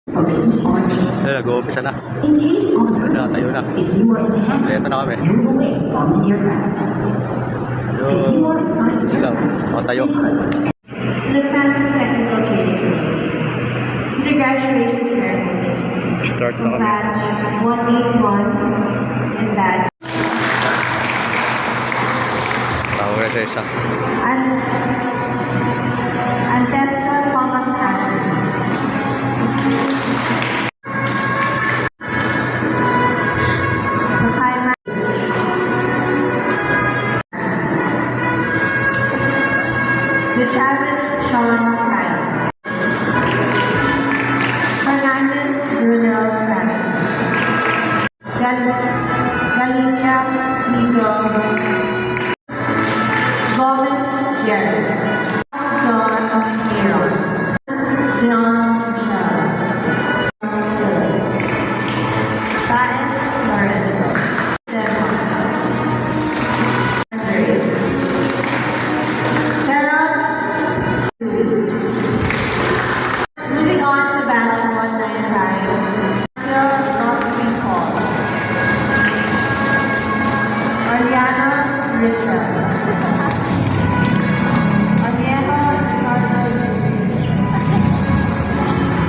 Ayun, nag-uumpisa na. Ayun, tayo na. Ito na kami. Ayun, sila. O, tayo. Understands technical training. To the graduation ceremony. Start na kami. Batch 181 and batch. Tawag na sa isa. Antesca Thomas Andrew. Chavez Sean Kyle. Fernandez Brunel Frank. Galicia Miguel. Gomez Jerry. John Aaron. John Michelle. Baez Lorenzo. Moving on to batch 195, still not recall. Ariana Richard. Ariela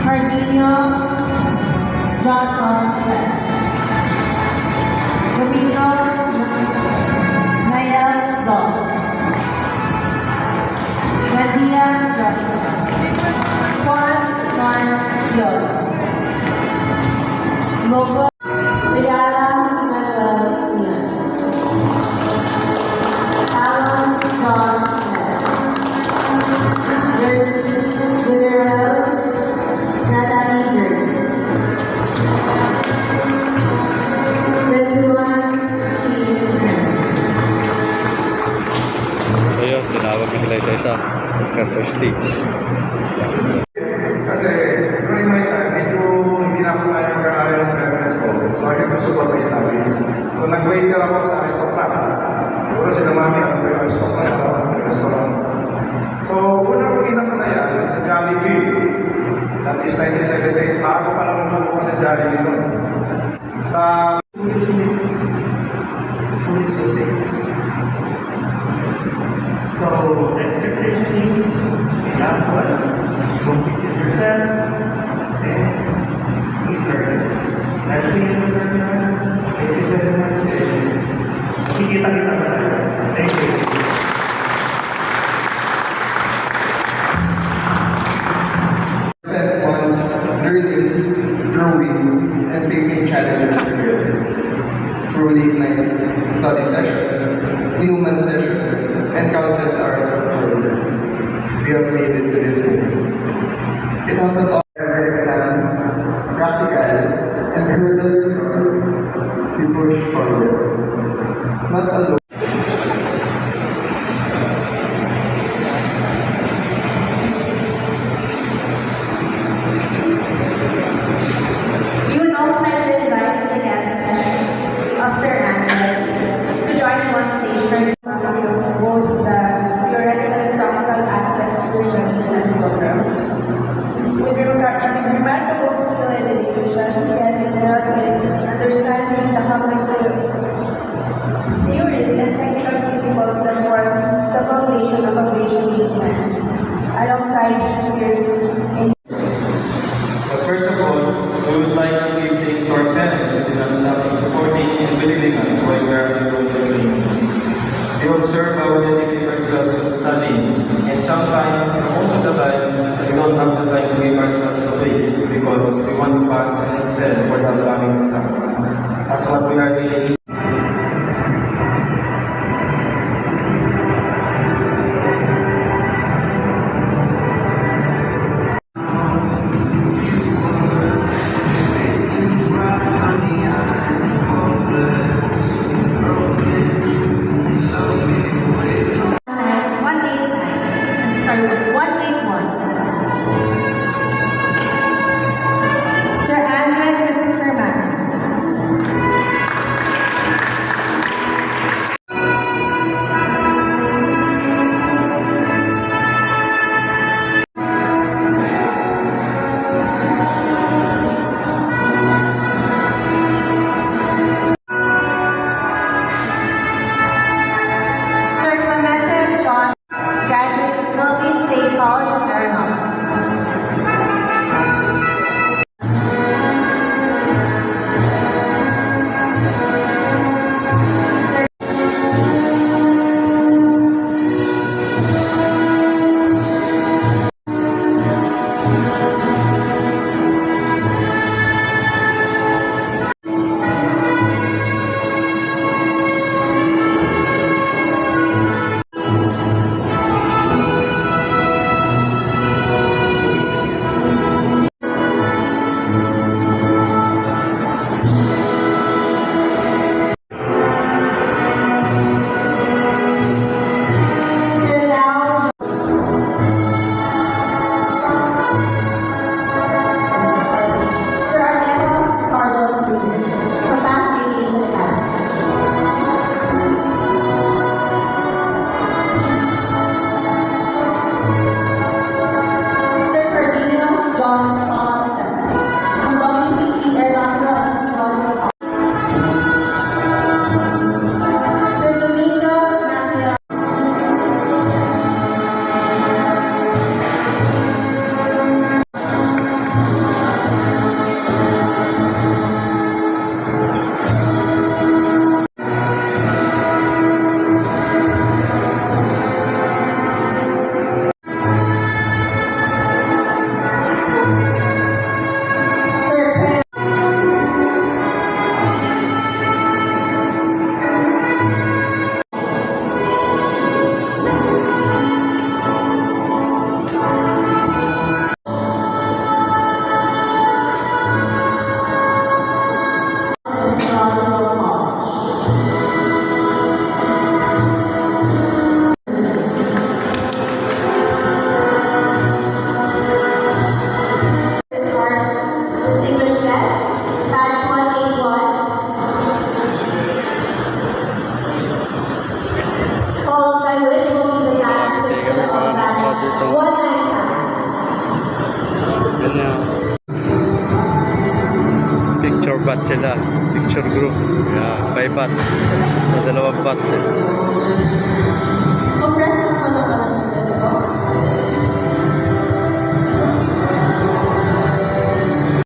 Cardino John Olmsted. Domingo Nayel Zos. Nadia Joshua. Juan Marquiol. Logo Ayala Manuel Ian. Alan John General Natalie Gertz. Benduan Cheese. So yun, tinawag na sila isa-isa. First stage. Kasi, during my time, medyo hindi na ako kaya mag-aaral ng parents ko. So, I have to support my studies. So, nag-waiter ako sa restaurant. Siguro sila mami ako yung restaurant. So, una ko kinapanayan sa Jollibee. That is 1978. Bago pa lang ako sa Jollibee doon. Sa So, the expectation is, kailangan compete yourself and keep learning. Let's see you later. Thank you very much. Makikita-kita na tayo. Thank you. Spent months learning, growing, and facing challenges together. Through late night study sessions, human sessions, and countless hours of work, we have made it to this moment. It wasn't all ever exam, practical, and hurdle we push forward. Not alone. We would also like to invite the guests of Sir Andrew to join on stage for both the theoretical and practical aspects during the maintenance program. With remarkable skill and dedication, he has excelled in understanding the complex theories and technical principles that form the foundation of aviation maintenance, alongside his peers in But first of all, we would like to give thanks to our parents who did not stop in supporting and believing us while we are enrolled in training. We observe how we dedicate ourselves to studying, and sometimes, most of the time, we don't have the time to give ourselves away because we want to pass and excel for the upcoming exams. That's what we are really Sir Andrew Christopher Mann. batch sila. Picture group. Yeah, by batch. So, dalawang batch. Compressed